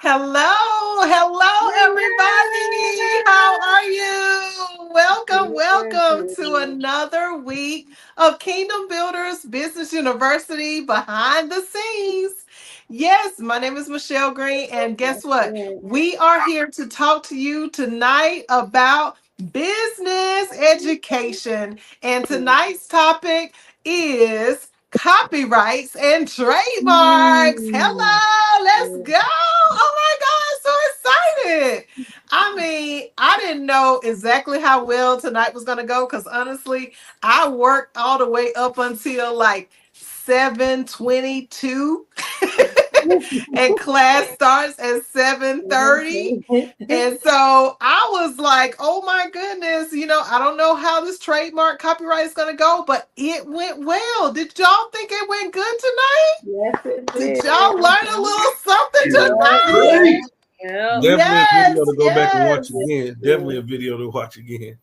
Hello, everybody. How are you? Welcome to another week of Kingdom Builders Business University behind the scenes. Yes, my name is Michelle Green, and guess what? We are here to talk to you tonight about business education. And tonight's topic is copyrights and trademarks. Hello, let's go. Oh my God, so excited. I mean, I didn't know exactly how well tonight was going to go because honestly, I worked all the way up until like 7:22 and class starts at 7:30. And so I was like, oh my goodness, I don't know how this trademark copyright is going to go, but it went well. Did y'all think it went good tonight? Yes, it Did did. y'all learn a little something Great. tonight? Yep. Definitely a video to go back and watch Yes. again. Definitely a video to watch again.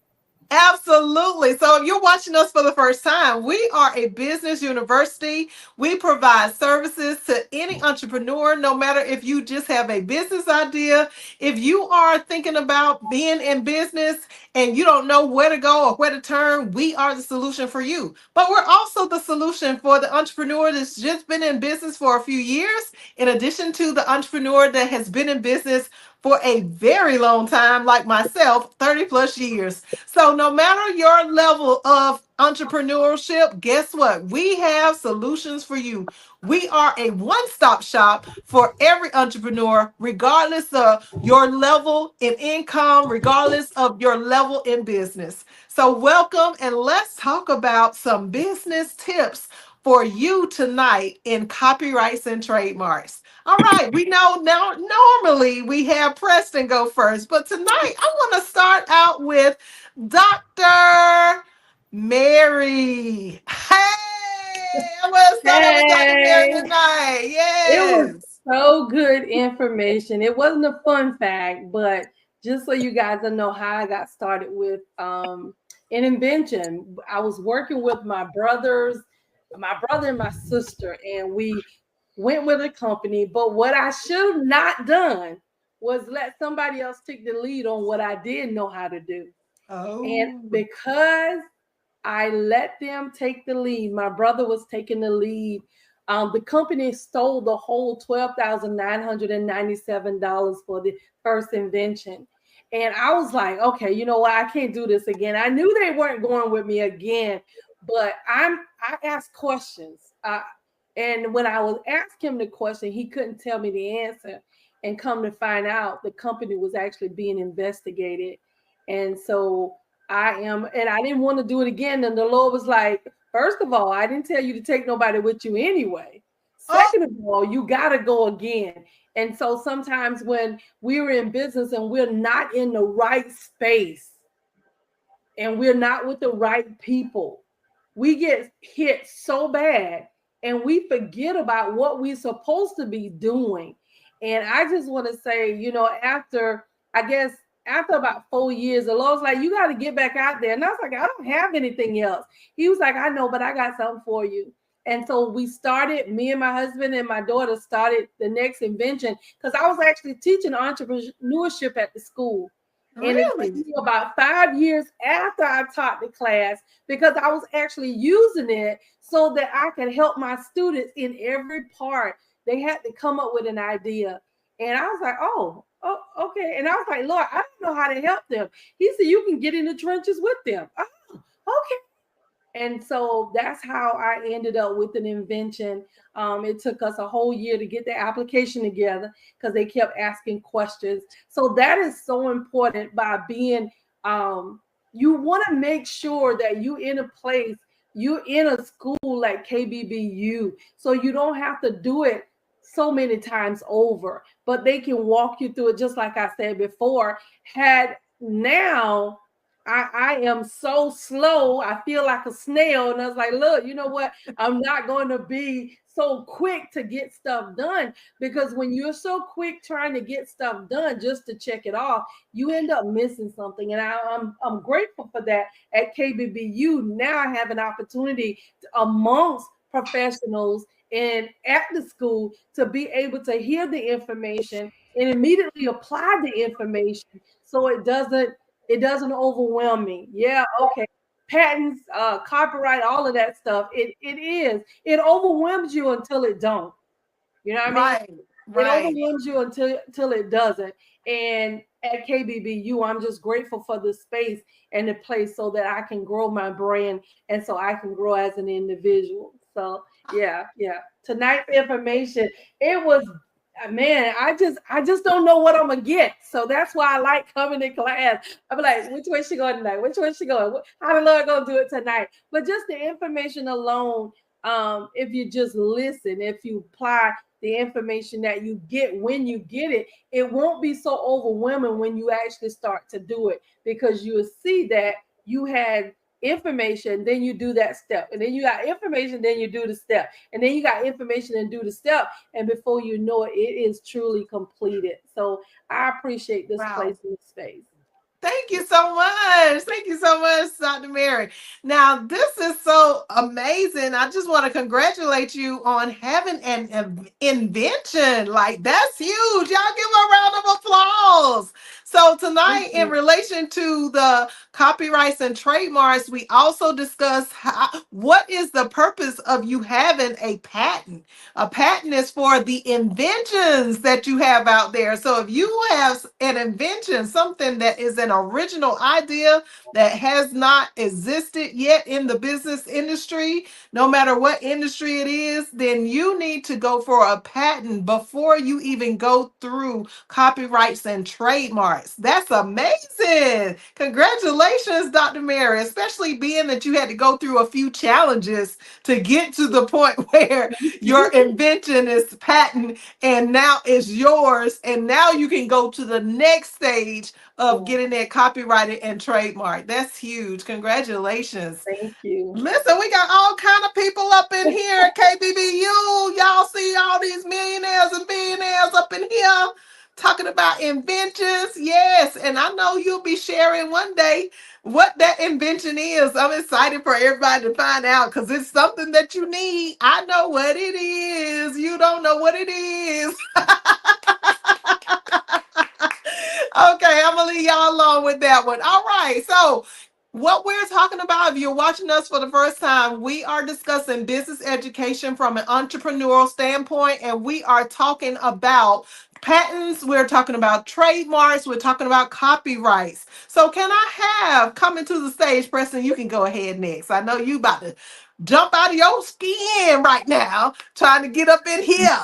Absolutely. So if you're watching us for the first time, we are a business university. We provide services to any entrepreneur, no matter if you just have a business idea, if you are thinking about being in business and you don't know where to go or where to turn, we are the solution for you. But we're also the solution for the entrepreneur that's just been in business for a few years, in addition to the entrepreneur that has been in business for a very long time, like myself, 30 plus years. So no matter your level of entrepreneurship, guess what? We have solutions for you. We are a one-stop shop for every entrepreneur, regardless of your level in income, regardless of your level in business. So welcome, and let's talk about some business tips for you tonight in copyrights and trademarks. All right, we know now normally we have Preston go first, but tonight I want to start out with Dr. Mary. Hey, I'm going to start out with Dr. Mary tonight. Yes. It was so good information. It wasn't a fun fact, but just so you guys know how I got started with an invention. I was working with my brother and my sister, and we went with a company. But what I should have not done was let somebody else take the lead on what I did know how to do. Oh. And because I let them take the lead, my brother was taking the lead. The company stole the whole $12,997 for the first invention. And I was like, okay, you know what? I can't do this again. I knew they weren't going with me again, but I asked questions. And when I was asking him the question, he couldn't tell me the answer. And come to find out, the company was actually being investigated. And so and I didn't want to do it again. And the Lord was like, first of all, I didn't tell you to take nobody with you anyway. Second of all, you got to go again. And so sometimes when we're in business and we're not in the right space and we're not with the right people, we get hit so bad and we forget about what we're supposed to be doing. And I just want to say, after about 4 years, the Lord's like, you got to get back out there. And I was like, I don't have anything else. He was like, I know, but I got something for you. And so me and my husband and my daughter started the next invention because I was actually teaching entrepreneurship at the school. And it took me about 5 years after I taught the class because I was actually using it so that I could help my students in every part. They had to come up with an idea. And I was like, oh, okay. And I was like, Lord, I don't know how to help them. He said, you can get in the trenches with them. Oh, okay. And so that's how I ended up with an invention. It took us a whole year to get the application together because they kept asking questions. So that is so important by being, you want to make sure that you're in a school like KBBU, so you don't have to do it so many times over, but they can walk you through it. Just like I said before, had now I am so slow. I feel like a snail. And I was like, look, you know what? I'm not going to be so quick to get stuff done, because when you're so quick trying to get stuff done just to check it off, you end up missing something. And I'm grateful for that at KBBU. Now I have an opportunity amongst professionals and at the school to be able to hear the information and immediately apply the information, so it doesn't overwhelm me. Yeah, okay. Patents, copyright, all of that stuff. It overwhelms you until it don't. You know what I mean? Right. It Right. overwhelms you until it doesn't. And at KBBU, I'm just grateful for the space and the place so that I can grow my brand and so I can grow as an individual. So yeah, yeah. Tonight's information, it was man, I just don't know what I'm gonna get. So that's why I like coming to class. I'm like, which way she going tonight? Which way she going? How the Lord gonna do it tonight? But just the information alone, if you just listen, if you apply the information that you get when you get it, it won't be so overwhelming when you actually start to do it, because you will see that you had information, then you do that step, and then you got information, then you do the step, and then you got information and do the step, and before you know it, it is truly completed. So I appreciate this Wow. place and this space. Thank you so much. Thank you so much, Dr. Mary. Now, this is so amazing. I just want to congratulate you on having an invention. Like, that's huge. Y'all give a round of applause. So, Thank tonight, in you. relation to the copyrights and trademarks, we also discuss what is the purpose of you having a patent. A patent is for the inventions that you have out there. So if you have an invention, something that is an original idea that has not existed yet in the business industry, no matter what industry it is, then you need to go for a patent before you even go through copyrights and trademarks. That's amazing. Congratulations, Dr. Mary, especially being that you had to go through a few challenges to get to the point where Thank your you. invention is patent and now it's yours. And now you can go to the next stage of Yeah, getting it copyrighted and trademarked. That's huge. Congratulations. thank you. Listen, we got all kind of people up in here at KBBU. Y'all see all these millionaires and billionaires up in here talking about inventions. Yes, and I know you'll be sharing one day what that invention is. I'm excited for everybody to find out because it's something that you need. I know what it is. You don't know what it is. Okay, I'm gonna leave y'all alone with that one. All right, so what we're talking about, if you're watching us for the first time, we are discussing business education from an entrepreneurial standpoint, and we are talking about patents, we're talking about trademarks, we're talking about copyrights. So, can I have coming to the stage, Preston? You can go ahead next. I know you about to jump out of your skin right now, trying to get up in here.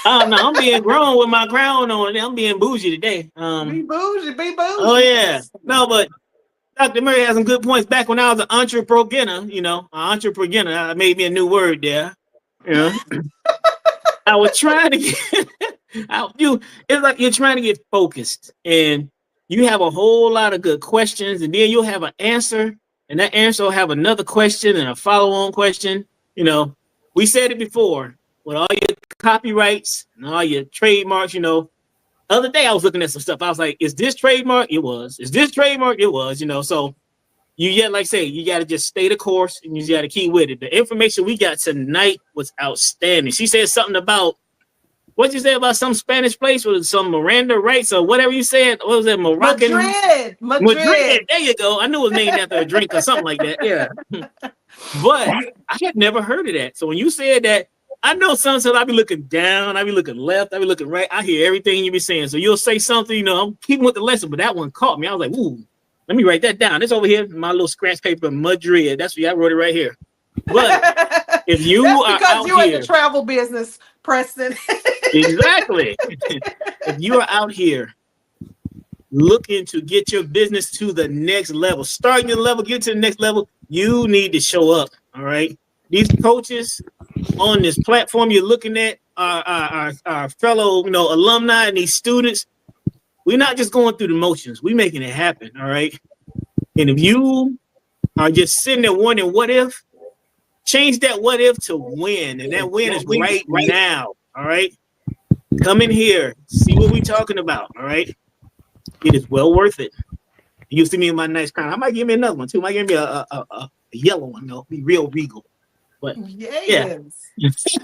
Oh no, I'm being grown with my crown on. I'm being bougie today. Be bougie, be Oh bougie. yeah. No, but Dr. Murray has some good points. Back when I was an entrepreneur, an entrepreneur, I made me a new word there. You know, I was trying to get it's like you're trying to get focused and you have a whole lot of good questions, and then you'll have an answer, and that answer will have another question and a follow-on question. You know, we said it before with all your copyrights and all your trademarks, other day I was looking at some stuff. I was like, is this trademark? It was. Is this trademark? It was, so like I say, you got to just stay the course and you got to keep with it. The information we got tonight was outstanding. She said something about, what you say about some Spanish place with some Miranda rights or whatever you said? What was that, Moroccan? Madrid, Madrid. Madrid. There you go. I knew it was named after a drink or something like that. Yeah. But I had never heard of that. So when you said that, I know sometimes I be looking down, I be looking left, I be looking right. I hear everything you be saying. So you'll say something, I'm keeping with the lesson, but that one caught me. I was like, ooh, let me write that down. It's over here, my little scratch paper, Madrid. That's what I wrote it right here. But if you That's are because out you're in here, the travel business, Preston. exactly. If you are out here looking to get your business to the next level, starting your level, get to the next level, you need to show up. All right. These coaches on this platform you're looking at, our fellow, alumni and these students, we're not just going through the motions. We're making it happen. All right. And if you are just sitting there wondering what if, change that what if to when. And that when is right now. All right. Come in here. See what we're talking about. All right. It is well worth it. You see me in my nice crown. I might give me another one too. I might give me a yellow one though. Be real regal. But yeah. Yes.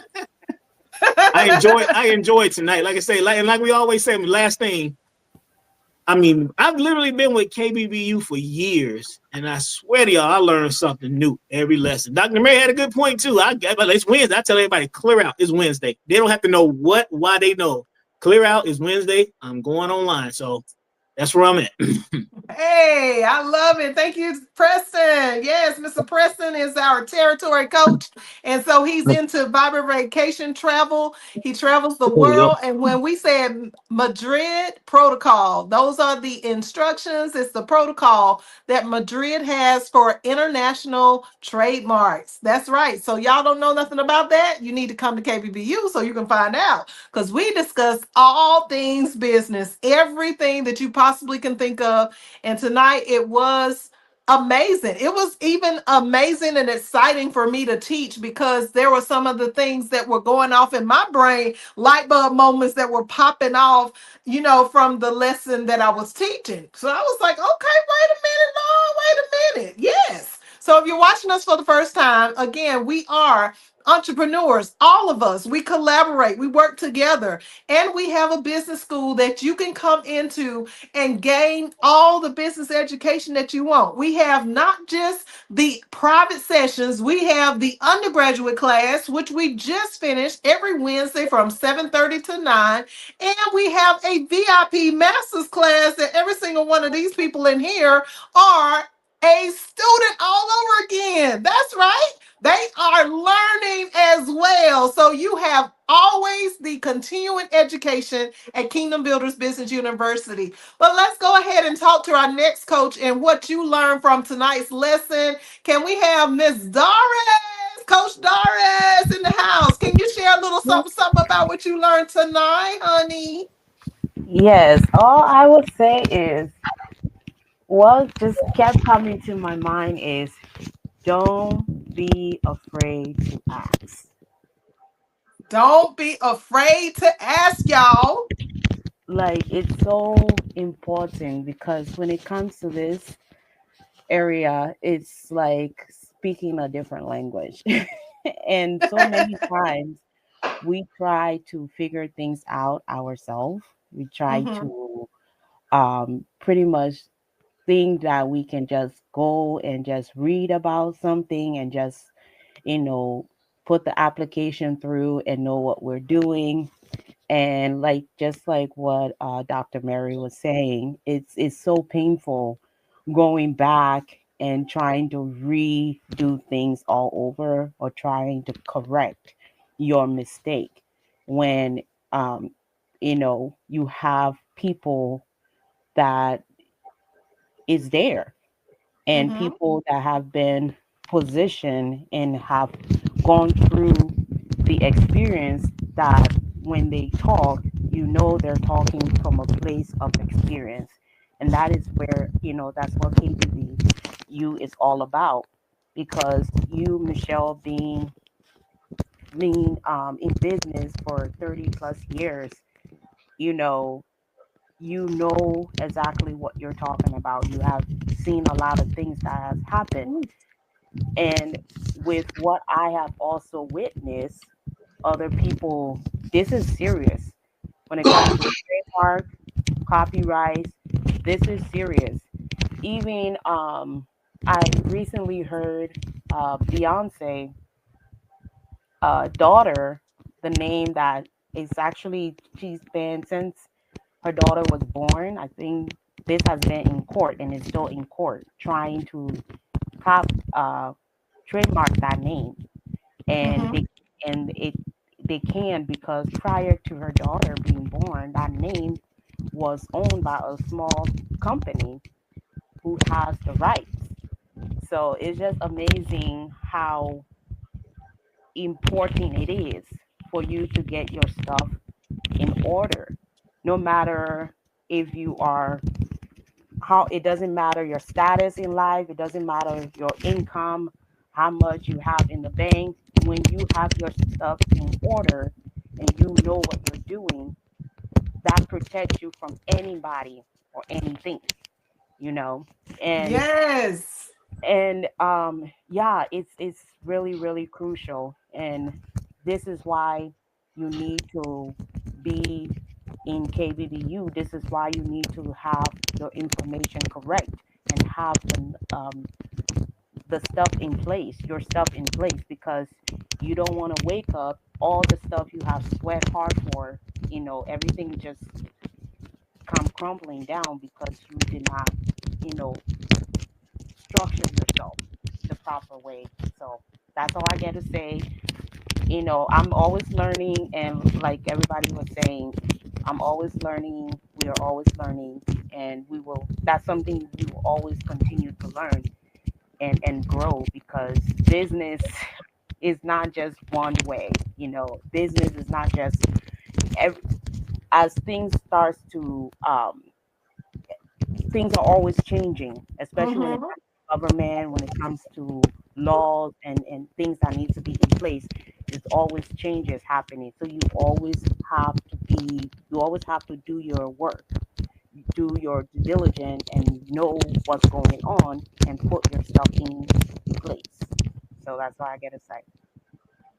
I enjoy tonight. Like I say, like we always say, last thing. I mean, I've literally been with KBBU for years, and I swear to y'all, I learned something new every lesson. Dr. Mary had a good point too. It's Wednesday. I tell everybody, clear out. It's Wednesday. They don't have to know why they know. Clear out is Wednesday. I'm going online, so that's where I'm at. Hey, I love it. Thank you, Preston. Yes, Mr. Preston is our territory coach. And so he's into vibrant vacation travel. He travels the There you go. world. And when we said Madrid protocol, those are the instructions. It's the protocol that Madrid has for international trademarks. That's right. So y'all don't know nothing about that. You need to come to KBBU so you can find out. Because we discuss all things business, everything that you possibly can think of. And tonight it was amazing. It was even amazing and exciting for me to teach because there were some of the things that were going off in my brain, light bulb moments that were popping off, from the lesson that I was teaching. So I was like, okay, wait a minute, Lord, wait a minute. Yes. So if you're watching us for the first time, again, we are entrepreneurs, all of us. We collaborate, we work together, and we have a business school that you can come into and gain all the business education that you want. We have not just the private sessions, we have the undergraduate class, which we just finished every Wednesday from 7:30 to 9. And we have a VIP master's class that every single one of these people in here are a student all over again. That's right. They are learning as well. So you have always the continuing education at Kingdom Builders Business University. But let's go ahead and talk to our next coach and what you learned from tonight's lesson. Can we have Miss Doris, Coach Doris in the house? Can you share a little something about what you learned tonight, honey? Yes, all I would say is what just kept coming to my mind is don't be afraid to ask. Don't be afraid to ask, y'all. Like it's so important because when it comes to this area, it's like speaking a different language. And so many times we try to figure things out ourselves. We try Mm-hmm. to pretty much think that we can just go and just read about something and just, you know, put the application through and know what we're doing. And like just like what Dr. Mary was saying, it's so painful going back and trying to redo things all over or trying to correct your mistake when um, you have people that is there and Mm-hmm. people that have been positioned and have gone through the experience that when they talk, they're talking from a place of experience. And that is where, that's what KBBU is all about. Because you, Michelle, being in business for 30 plus years, you know, you know exactly what you're talking about. You have seen a lot of things that has happened. And with what I have also witnessed, other people, this is serious. When it comes to trademark, copyright, this is serious. Even I recently heard Beyonce daughter, the name that is actually she's been since her daughter was born. I think this has been in court and is still in court trying to cop trademark that name, and Mm-hmm. they can because prior to her daughter being born, that name was owned by a small company who has the rights. So it's just amazing how important it is for you to get your stuff in order. No matter if you are how it doesn't matter your status in life, it doesn't matter your income, how much you have in the bank. When you have your stuff in order and you know what you're doing, that protects you from anybody or anything, you know. And Yes. yeah, it's really really crucial, and this is why you need to be in KBBU. This is why you need to have your information correct and have the stuff in place, your stuff in place, because you don't want to wake up all the stuff you have sweat hard for, everything just come crumbling down because you did not, you know, structure yourself the proper way. So that's all I get to say. I'm always learning, and like everybody was saying, I'm always learning. We are always learning, and we will. That's something we will always continue to learn and grow, because business is not just one way. Business is not just every, as things starts to things are always changing, especially when it Mm-hmm. comes to government, when it comes to laws and things that need to be in place. There's always changes happening. So you always have to do your work, do your due diligence, and know what's going on and put your stuff in place. So that's why I get excited.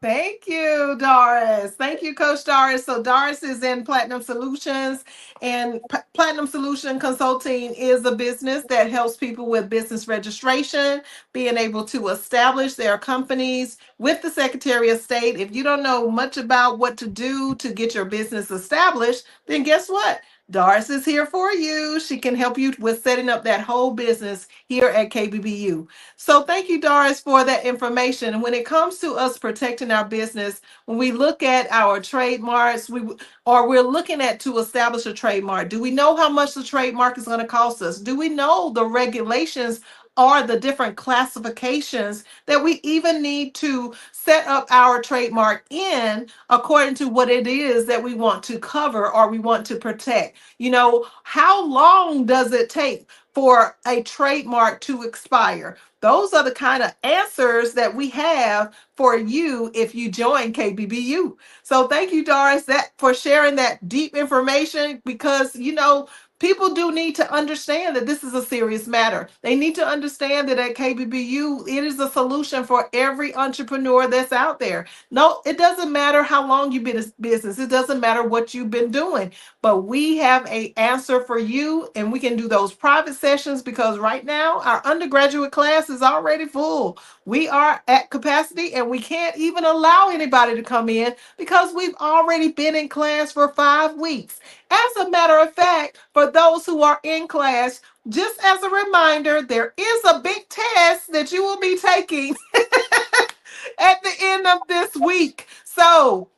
Thank you, Doris. Thank you, Coach Doris. So, Doris is in Platinum Solutions, and Platinum Solution Consulting is a business that helps people with business registration, being able to establish their companies with the Secretary of State. If you don't know much about what to do to get your business established, then guess what? Doris is here for you. She can help you with setting up that whole business here at KBBU. So thank you, Doris, for that information. And when it comes to us protecting our business, when we look at our trademarks, or we're looking at to establish a trademark, do we know how much the trademark is going to cost us? Do we know the regulations or the different classifications that we even need to set up our trademark in according to what it is that we want to cover or we want to protect? How long does it take for a trademark to expire? Those are the kind of answers that we have for you if you join KBBU. So thank you, Doris, for sharing that deep information, because people do need to understand that this is a serious matter. They need to understand that at KBBU, it is a solution for every entrepreneur that's out there. No, it doesn't matter how long you've been in business. It doesn't matter what you've been doing, but we have a answer for you, and we can do those private sessions, because right now our undergraduate class is already full. We are at capacity, and we can't even allow anybody to come in because we've already been in class for 5 weeks. As a matter of fact, for those who are in class, just as a reminder, there is a big test that you will be taking at the end of this week. So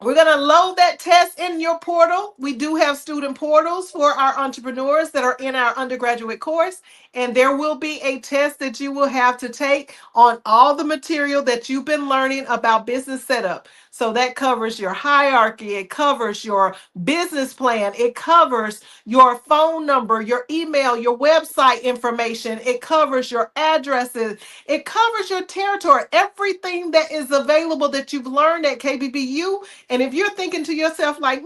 we're going to load that test in your portal. We do have student portals for our entrepreneurs that are in our undergraduate course. And there will be a test that you will have to take on all the material that you've been learning about business setup. So that covers your hierarchy, it covers your business plan, it covers your phone number, your email, your website information, it covers your addresses, it covers your territory, everything that is available that you've learned at KBBU. And if you're thinking to yourself, like,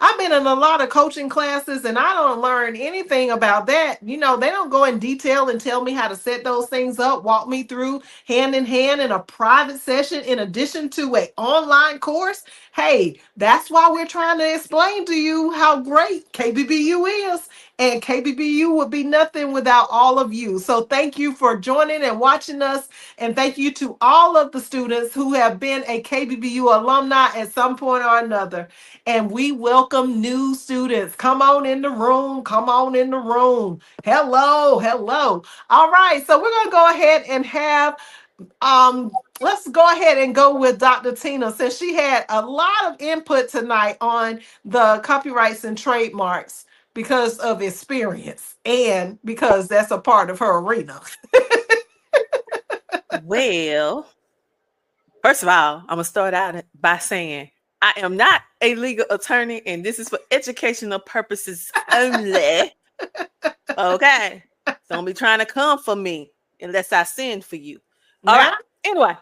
I've been in a lot of coaching classes and I don't learn anything about that. They don't go in detail and tell me how to set those things up, walk me through hand in hand in a private session in addition to an online course. Hey, that's why we're trying to explain to you how great KBBU is. And KBBU would be nothing without all of you. So thank you for joining and watching us. And thank you to all of the students who have been a KBBU alumni at some point or another. And we welcome new students. Come on in the room. Come on in the room. Hello. Hello. All right. So we're going to go ahead and have let's go ahead and go with Dr. Tina, since she had a lot of input tonight on the copyrights and trademarks because of experience and because that's a part of her arena. Well, First of all, I'm gonna start out by saying I am not a legal attorney, and this is for educational purposes only. Okay, don't be trying to come for me unless I send for you. All right. Now, Anyway,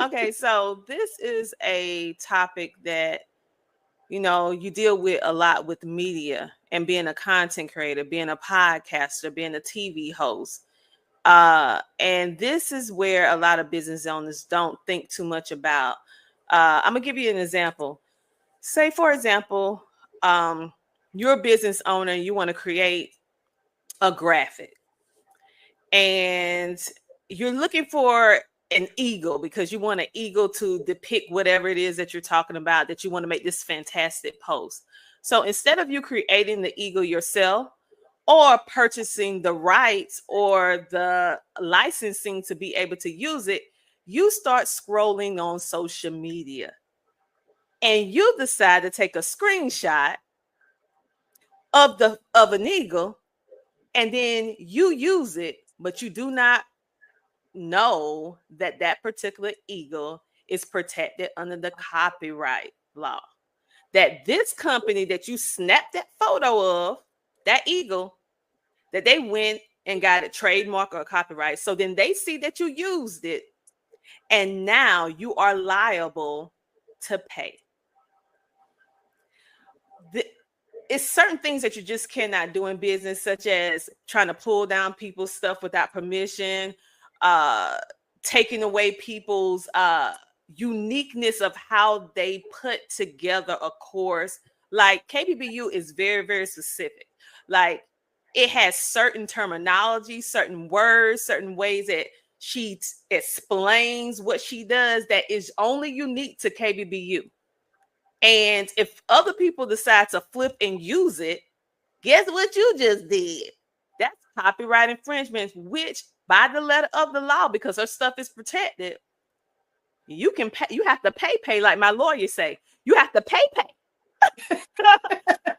okay. So this is a topic that you deal with a lot with media and being a content creator, being a podcaster, being a TV host. And this is where a lot of business owners don't think too much about. I'm gonna give you an example. Say, for example, you're a business owner and you want to create a graphic, and you're looking for an eagle because you want an eagle to depict whatever it is that you're talking about, that you want to make this fantastic post. So instead of you creating the eagle yourself or purchasing the rights or the licensing to be able to use it, you start scrolling on social media and you decide to take a screenshot of an eagle, and then you use it, but you do not know that that particular eagle is protected under the copyright law. That this company that you snapped that photo of, that eagle, that they went and got a trademark or a copyright. So then they see that you used it, and now you are liable to pay. The, it's certain things that you just cannot do in business, such as trying to pull down people's stuff without permission, uh, taking away people's uniqueness of how they put together a course. Like KBBU is very, very specific. Like it has certain terminology, certain words, certain ways that she explains what she does that is only unique to KBBU. And if other people decide to flip and use it, guess what you just did? That's copyright infringement, which by the letter of the law, because her stuff is protected, you can pay, you have to pay, like my lawyer say. You have to pay.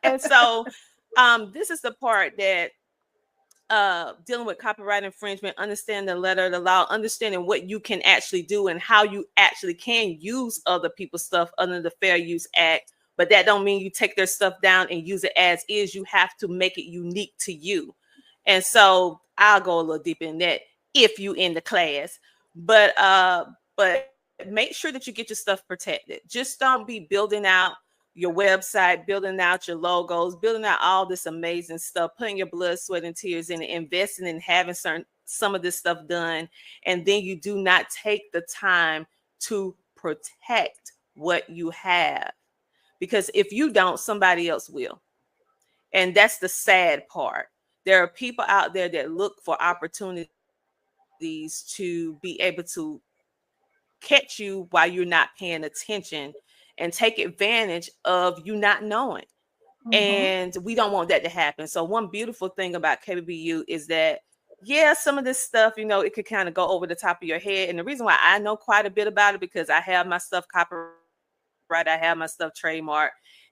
And so this is the part that dealing with copyright infringement, understanding the letter of the law, understanding what you can actually do and how you actually can use other people's stuff under the Fair Use Act. But that don't mean you take their stuff down and use it as is. You have to make it unique to you. And so I'll go a little deeper in that if you in the class. But make sure that you get your stuff protected. Just don't be building out your website, building out your logos, building out all this amazing stuff, putting your blood, sweat, and tears in it, investing in having some of this stuff done, and then you do not take the time to protect what you have. Because if you don't, somebody else will. And that's the sad part. There are people out there that look for opportunities to be able to catch you while you're not paying attention and take advantage of you not knowing. And we don't want that to happen. So one beautiful thing about KBBU is that, yeah, some of this stuff, it could kind of go over the top of your head. And the reason why I know quite a bit about it, because I have my stuff copyright, I have my stuff trademarked.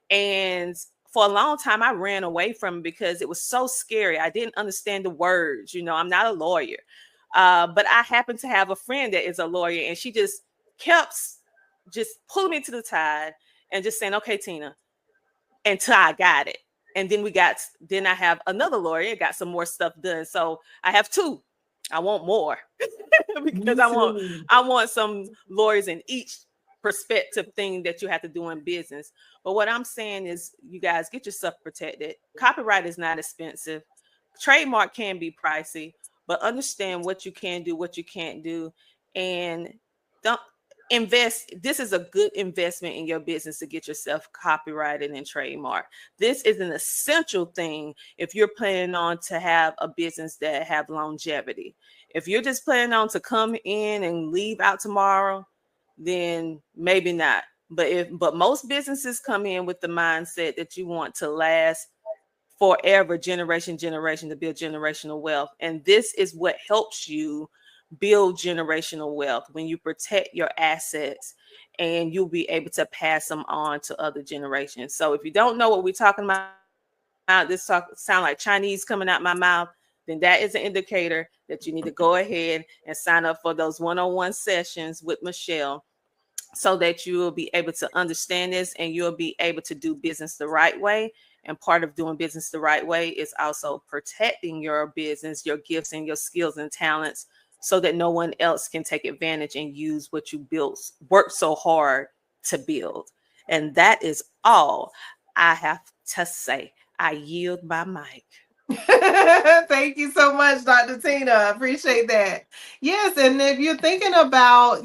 And for a long time, I ran away from it because it was so scary. I didn't understand the words. I'm not a lawyer. But I happen to have a friend that is a lawyer, and she just kept just pulling me to the side and just saying, okay, Tina, until I got it. And then I have another lawyer, got some more stuff done. So I have two. I want more because I want some lawyers in each perspective thing that you have to do in business. But what I'm saying is, you guys get your stuff protected. Copyright is not expensive. Trademark can be pricey, but understand what you can do, what you can't do, and don't invest. This is a good investment in your business to get yourself copyrighted and trademarked. This is an essential thing if you're planning on to have a business that have longevity. If you're just planning on to come in and leave out tomorrow, then maybe not. But most businesses come in with the mindset that you want to last forever, generation to build generational wealth. And this is what helps you build generational wealth, when you protect your assets and you'll be able to pass them on to other generations. So if you don't know what we're talking about, this sound like Chinese coming out my mouth, then then that is an indicator that you need to go ahead and sign up for those one-on-one sessions with Michelle, so that you will be able to understand this and you'll be able to do business the right way. And part of doing business the right way is also protecting your business, your gifts, and your skills and talents, so that no one else can take advantage and use what you built, worked so hard to build. And that is all I have to say. I yield my mic. Thank you so much, Dr. Tina. I appreciate that. Yes, and if you're thinking about,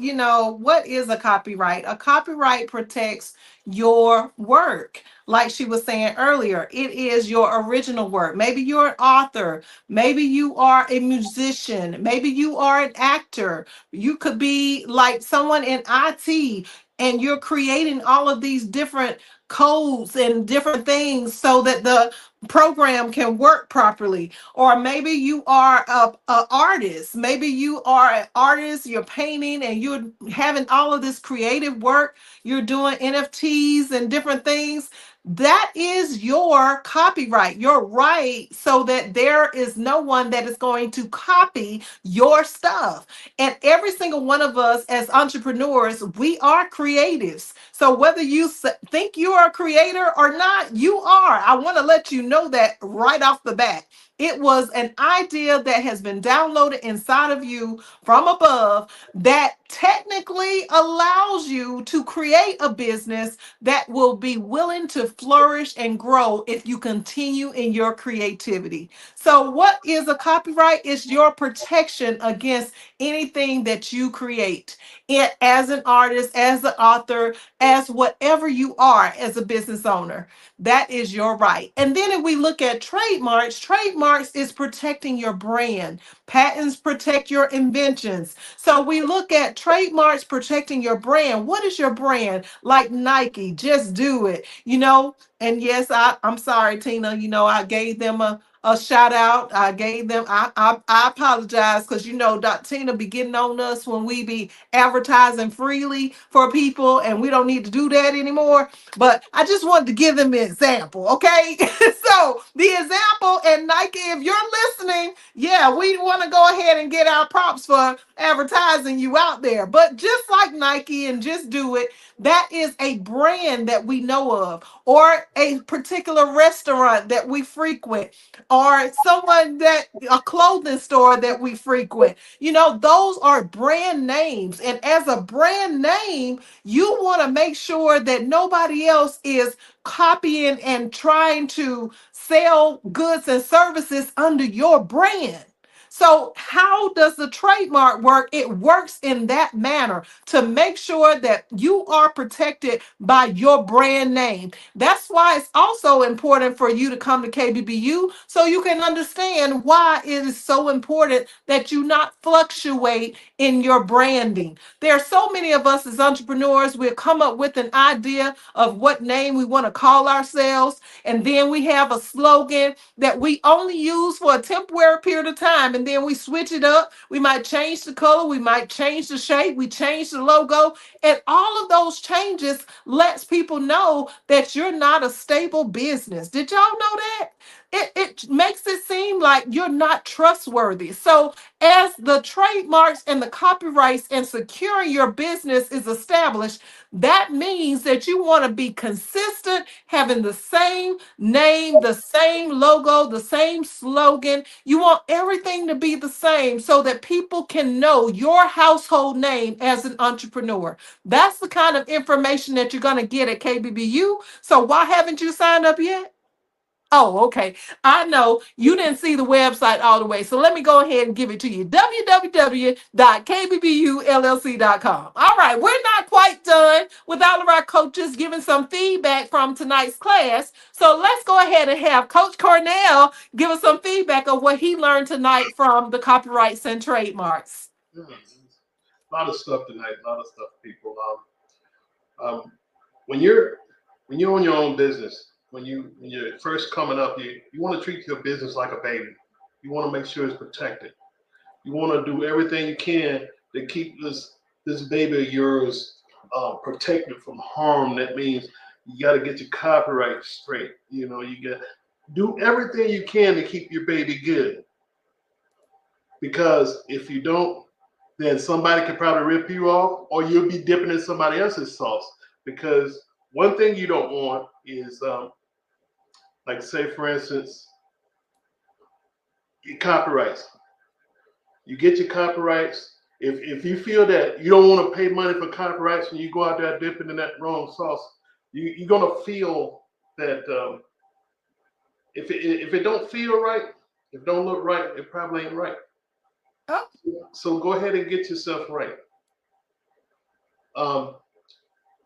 what is a copyright protects your work. Like she was saying earlier, it is your original work. Maybe you're an author, maybe you are a musician, maybe you are an actor. You could be like someone in IT and you're creating all of these different codes and different things so that the program can work properly. Or maybe you are a artist, maybe you are an artist, you're painting and you're having all of this creative work, you're doing NFTs and different things. That is your copyright, your right, so that there is no one that is going to copy your stuff. And every single one of us as entrepreneurs, we are creatives. So whether you think you are a creator or not, you are. I want to let you know that right off the bat. It was an idea that has been downloaded inside of you from above that technically allows you to create a business that will be willing to flourish and grow if you continue in your creativity. So, what is a copyright? It's your protection against anything that you create. It as an artist, as an author, as whatever you are as a business owner. That is your right. And then if we look at trademarks, trademarks is protecting your brand. Patents protect your inventions. So we look at trademarks protecting your brand. What is your brand? Like Nike, just do it, And yes, I'm sorry, Tina, I gave them a shout out. I gave them, I apologize because Dr. Tina be getting on us when we be advertising freely for people and we don't need to do that anymore. But I just wanted to give them an example, okay? So the example, and Nike, if you're listening, yeah, we want to go ahead and get our props for advertising you out there. But just like Nike and Just Do It, that is a brand that we know of, or a particular restaurant that we frequent, or someone that a clothing store that we frequent. Those are brand names. And as a brand name, you want to make sure that nobody else is copying and trying to sell goods and services under your brand. So, how does the trademark work? It works in that manner to make sure that you are protected by your brand name. That's why it's also important for you to come to KBBU so you can understand why it is so important that you not fluctuate in your branding. There are so many of us as entrepreneurs, we'll come up with an idea of what name we want to call ourselves, and then we have a slogan that we only use for a temporary period of time, and then we switch it up. We might change the color, we might change the shape, we change the logo, and all of those changes lets people know that you're not a stable business. Did y'all know that? It makes it seem like you're not trustworthy. So as the trademarks and the copyrights and securing your business is established, that means that you want to be consistent, having the same name, the same logo, the same slogan. You want everything to be the same so that people can know your household name as an entrepreneur. That's the kind of information that you're going to get at KBBU. So why haven't you signed up yet? Oh, okay. I know you didn't see the website all the way. So let me go ahead and give it to you. www.kbbullc.com. All right, we're not quite done with all of our coaches giving some feedback from tonight's class. So let's go ahead and have Coach Cornell give us some feedback of what he learned tonight from the copyrights and trademarks. Yeah, a lot of stuff tonight. A lot of stuff, people. Um, when you're on your own business, when you're first coming up, you want to treat your business like a baby. You want to make sure it's protected. You want to do everything you can to keep this baby of yours protected from harm. That means you got to get your copyright straight. You got do everything you can to keep your baby good. because if you don't, then somebody could probably rip you off, or you'll be dipping in somebody else's sauce. Because one thing you don't want is, like, say for instance, your copyrights. You get your copyrights. If you feel that you don't want to pay money for copyrights and you go out there dipping in that wrong sauce, you're gonna feel that if it don't feel right, if it don't look right, it probably ain't right. Oh. So go ahead and get yourself right.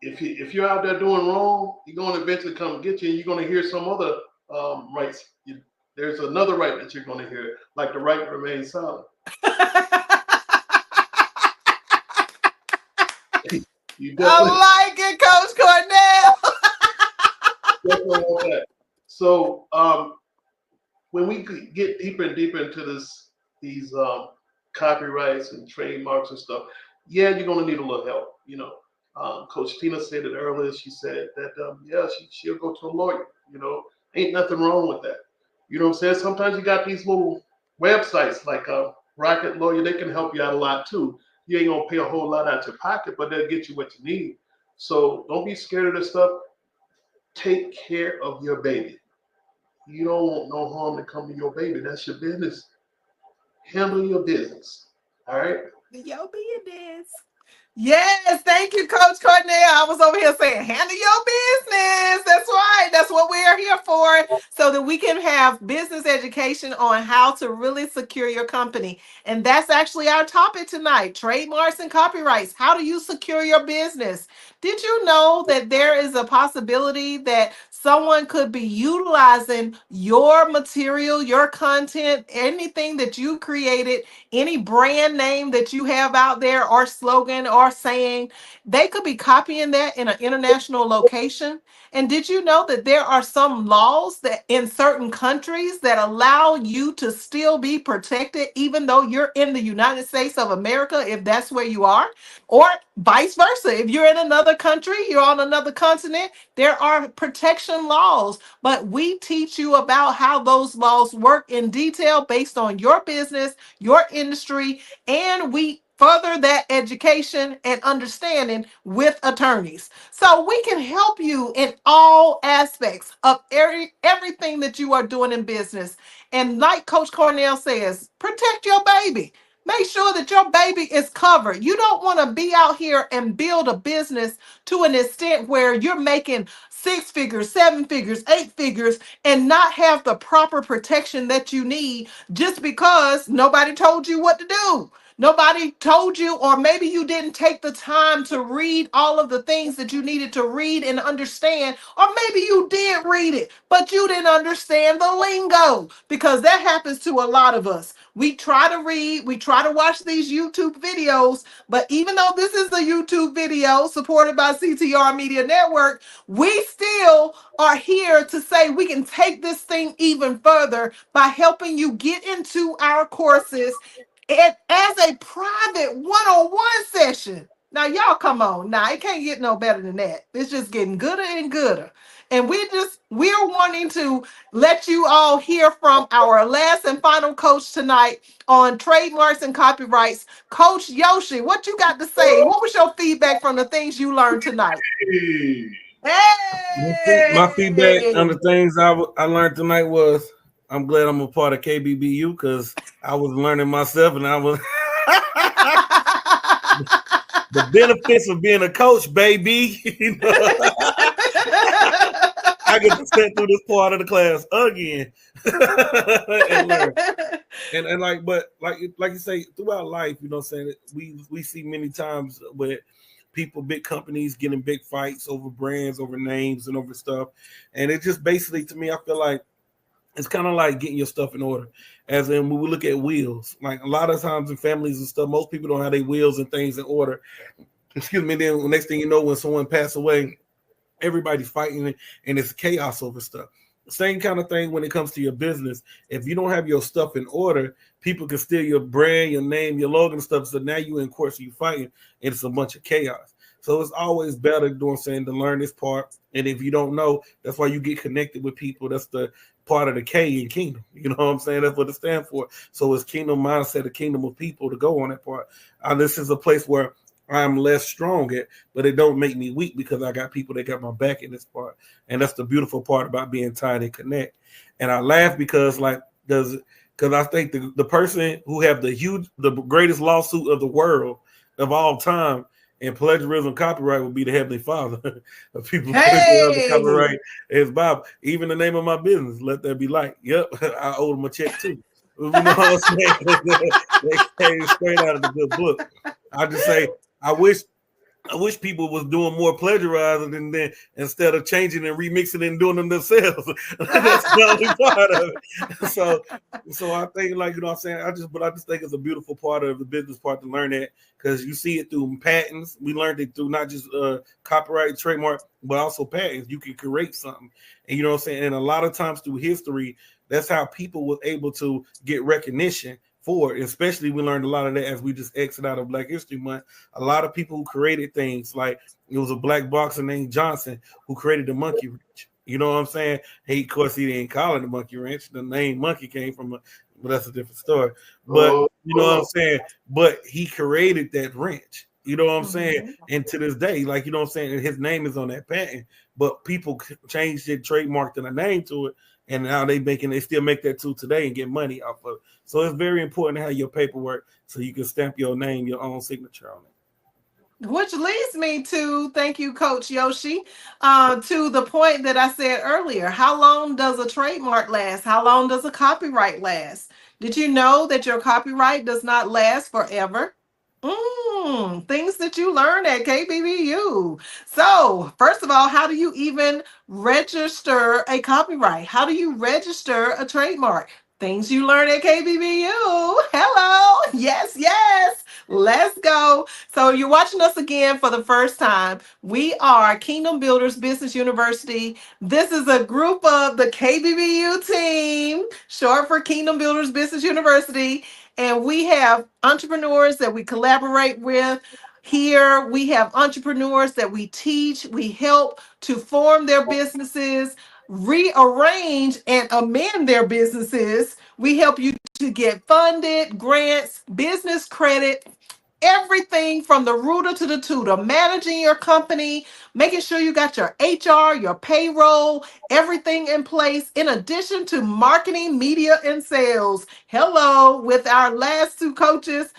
If you're out there doing wrong, you're going to eventually come get you, and you're going to hear some other rights. There's another right that you're going to hear, like the right to remain silent. You I like it, Coach Cornell. definitely want that. So when we get deeper and deeper into these copyrights and trademarks and stuff, yeah, you're going to need a little help. You know, Coach Tina said it earlier. She said that yeah, she'll go to a lawyer. You know, ain't nothing wrong with that. You know what I'm saying? Sometimes you got these little websites like Rocket Lawyer. They can help you out a lot too. You ain't gonna pay a whole lot out your pocket, but they'll get you what you need. So don't be scared of this stuff. Take care of your baby. You don't want no harm to come to your baby. That's your business. Handle your business. All right. Your business. Yes, thank you, Coach Cornell. I was over here saying, handle your business. That's right. That's what we are here for, so that we can have business education on how to really secure your company. And that's actually our topic tonight, trademarks and copyrights. How do you secure your business? Did you know that there is a possibility that someone could be utilizing your material, your content, anything that you created, any brand name that you have out there, or slogan or saying, they could be copying that in an international location? And did you know that there are some laws that in certain countries that allow you to still be protected even though you're in the United States of America, if that's where you are? Or vice versa, if you're in another country, you're on another continent, there are protection laws. But we teach you about how those laws work in detail based on your business, your industry, and we further that education and understanding with attorneys. So we can help you in all aspects of everything that you are doing in business. And like Coach Cornell says, protect your baby. Make sure that your baby is covered. You don't want to be out here and build a business to an extent where you're making 6 figures, 7 figures, 8 figures, and not have the proper protection that you need just because nobody told you what to do. Nobody told you, or maybe you didn't take the time to read all of the things that you needed to read and understand, or maybe you did read it, but you didn't understand the lingo, because that happens to a lot of us. We try to read, we try to watch these YouTube videos, but even though this is a YouTube video supported by CTR Media Network, we still are here to say we can take this thing even further by helping you get into our courses as a private one-on-one session. Now, y'all come on. Now, it can't get no better than that. It's just getting gooder and gooder. And we're wanting to let you all hear from our last and final coach tonight on trademarks and copyrights. Coach Yoshi, what you got to say? What was your feedback from the things you learned tonight? Hey! My feedback on the things I learned tonight was, I'm glad I'm a part of KBBU, because I was learning myself, and I was the benefits of being a coach, baby. You know? I get to sit through this part of the class again and learn. And like, but like you say, throughout life, you know what I'm saying, we see many times where people, big companies getting big fights over brands, over names, and over stuff. And it just basically, to me, I feel like it's kind of like getting your stuff in order. As in, when we look at wheels, like a lot of times in families and stuff, most people don't have their wheels and things in order. Excuse me. Then the next thing you know, when someone passes away, everybody's fighting and it's chaos over stuff. Same kind of thing when it comes to your business. If you don't have your stuff in order, people can steal your brand, your name, your logo and stuff. So now you in court, so you fighting, and it's a bunch of chaos. So it's always better, you know what I'm saying, to learn this part. And if you don't know, that's why you get connected with people. That's the part of the K in kingdom. You know what I'm saying? That's what it stands for. So it's kingdom mindset, a kingdom of people to go on that part. This is a place where I'm less strong at, but it don't make me weak because I got people that got my back in this part. And that's the beautiful part about being tied and connect. And I laugh because because I think the person who have the greatest lawsuit of the world of all time and plagiarism copyright would be the Heavenly Father. People plagiarize the copyright is Bob. Even the name of my business, Let There Be Light. Yep, I owe them a check too. You know what I'm saying? They came straight out of the good book. I just say I wish people was doing more plagiarizing than instead of changing and remixing and doing them themselves. That's the only part of it. So I think, like, you know what I'm saying, I just think it's a beautiful part of the business part to learn that, because you see it through patents. We learned it through not just copyright, trademark, but also patents. You can create something. And you know what I'm saying? And a lot of times through history, that's how people were able to get recognition for it. Especially we learned a lot of that as we just exit out of Black History Month. A lot of people who created things, like it was a black boxer named Johnson who created the monkey wrench. You know what I'm saying? Of course, he didn't call it the monkey wrench. The name monkey came from but that's a different story. But you know what I'm saying? But he created that wrench. You know what I'm saying? And to this day, like, you know what I'm saying, his name is on that patent, but people changed it, trademarked a name to it. And now they still make that tool today and get money off of it. So it's very important to have your paperwork so you can stamp your name, your own signature on it. Which leads me to, thank you, Coach Yoshi, to the point that I said earlier. How long does a trademark last? How long does a copyright last? Did you know that your copyright does not last forever? Things that you learn at KBBU. So, first of all, how do you even register a copyright? How do you register a trademark? Things you learn at KBBU. Hello. Yes, yes. Let's go. So you're watching us again for the first time. We are Kingdom Builders Business University. This is a group of the KBBU team, short for Kingdom Builders Business University. And we have entrepreneurs that we collaborate with. Here we have entrepreneurs that we teach, we help to form their businesses, rearrange and amend their businesses. We help you to get funded, grants, business credit, everything from the rooter to the tutor, managing your company, making sure you got your HR, your payroll, everything in place, in addition to marketing, media, and sales. Hello, with our last two coaches,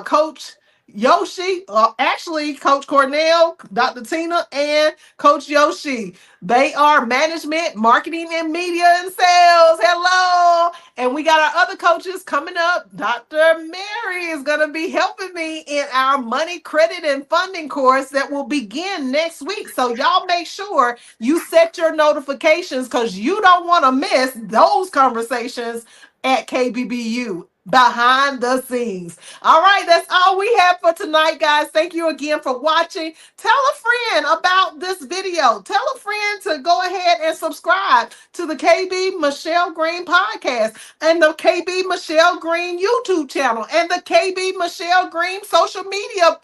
Coach Yoshi, actually Coach Cornell, Dr. Tina, and Coach Yoshi. They are management, marketing, and media and sales. Hello. And we got our other coaches coming up. Dr. Mary is going to be helping me in our money, credit, and funding course that will begin next week. So y'all make sure you set your notifications, because you don't want to miss those conversations at KBBU behind the scenes. All right, that's all we have for tonight, guys. Thank you again for watching. Tell a friend about this video. Tell a friend to go ahead and subscribe to the KB Michelle Green podcast and the KB Michelle Green YouTube channel and the KB Michelle Green social media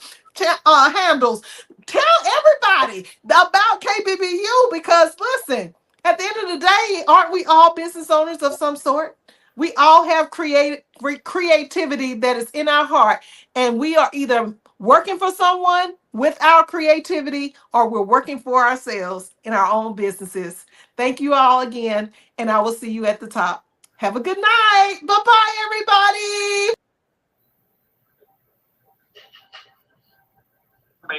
handles. Tell everybody about KBBU, because listen, at the end of the day, aren't we all business owners of some sort? We all have creativity that is in our heart, and we are either working for someone with our creativity or we're working for ourselves in our own businesses. Thank you all again, and I will see you at the top. Have a good night. Bye-bye, everybody.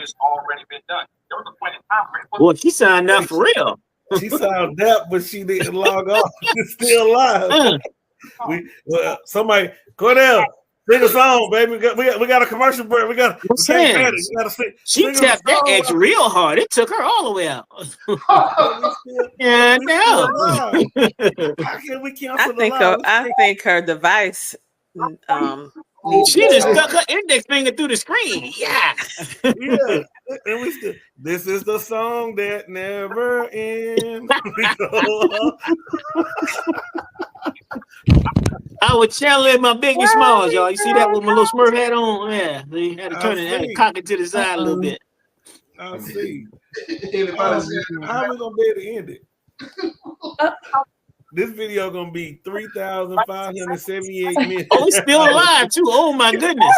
It's already been done. There was a point in time where well, she signed up for real. She signed up, but she didn't log off. She's still live. Somebody, Cornell, sing a song, baby. We got a commercial break. We got to sing. She tapped that edge real hard. It took her all the way out. Yeah, no. How can we cancel I think her device. She just stuck her index finger through the screen. Yeah. Yeah. And we still, this is the song that never ends. I would channel in my big and smalls, y'all. You see that with my little Smurf hat on? Yeah. They had to turn it, had to cock it to the side a little bit. I see. Anybody How see we gonna be able to end it? This video gonna be 3,578 minutes. Oh, it's still alive too. Oh my goodness.